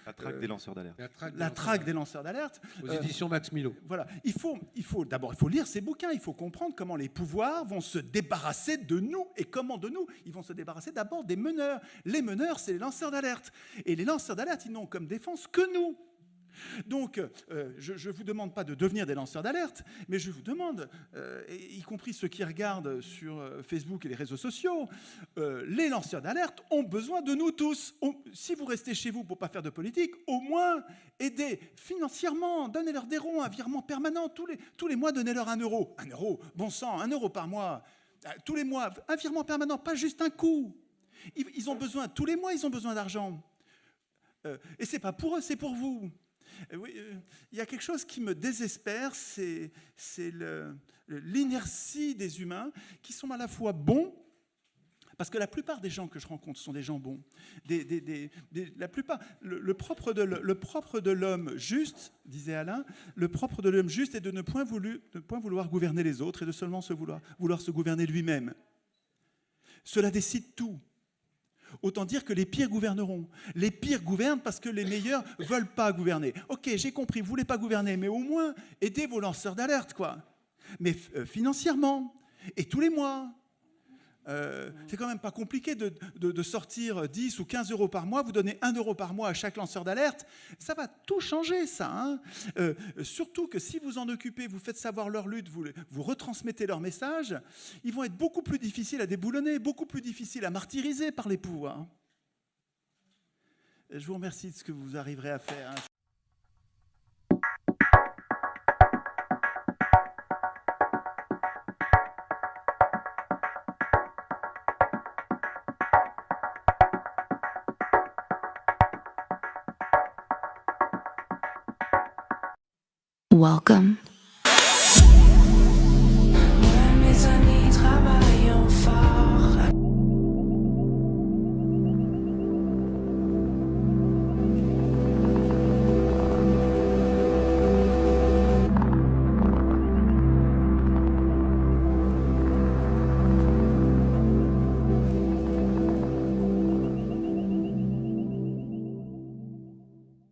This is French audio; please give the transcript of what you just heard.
La traque des lanceurs d'alerte. La traque des lanceurs d'alerte. Aux éditions Max Milo. Voilà. D'abord, il faut lire ces bouquins. Il faut comprendre comment les pouvoirs vont se débarrasser de nous. Et comment de nous? Ils vont se débarrasser d'abord des meneurs. Les meneurs, c'est les lanceurs d'alerte. Et les lanceurs d'alerte, ils n'ont comme défense que nous. Donc, je ne vous demande pas de devenir des lanceurs d'alerte, mais je vous demande, y compris ceux qui regardent sur Facebook et les réseaux sociaux, les lanceurs d'alerte ont besoin de nous tous. Si vous restez chez vous pour ne pas faire de politique, au moins aidez financièrement, donnez-leur des ronds, un virement permanent, tous les mois, donnez-leur 1 euro. 1 euro, bon sang, 1 euro par mois, tous les mois, un virement permanent, pas juste un coup. Ils ont besoin, tous les mois, ils ont besoin d'argent. Et ce n'est pas pour eux, c'est pour vous. Oui, il y a quelque chose qui me désespère, c'est l'inertie des humains qui sont à la fois bons, parce que la plupart des gens que je rencontre sont des gens bons. La plupart, le propre de l'homme juste, disait Alain, le propre de l'homme juste est de ne point vouloir gouverner les autres et de seulement vouloir se gouverner lui-même. Cela décide tout. Autant dire que les pires gouverneront. Les pires gouvernent parce que les meilleurs ne veulent pas gouverner. Ok, j'ai compris, vous ne voulez pas gouverner, mais au moins aidez vos lanceurs d'alerte, quoi. Mais financièrement, et tous les mois. C'est quand même pas compliqué de sortir 10 ou 15 euros par mois, vous donnez 1 euro par mois à chaque lanceur d'alerte. Ça va tout changer, ça. Hein. Surtout que si vous en occupez, vous faites savoir leur lutte, vous retransmettez leur message, ils vont être beaucoup plus difficiles à déboulonner, beaucoup plus difficiles à martyriser par les pouvoirs. Je vous remercie de ce que vous arriverez à faire. Hein. Welcome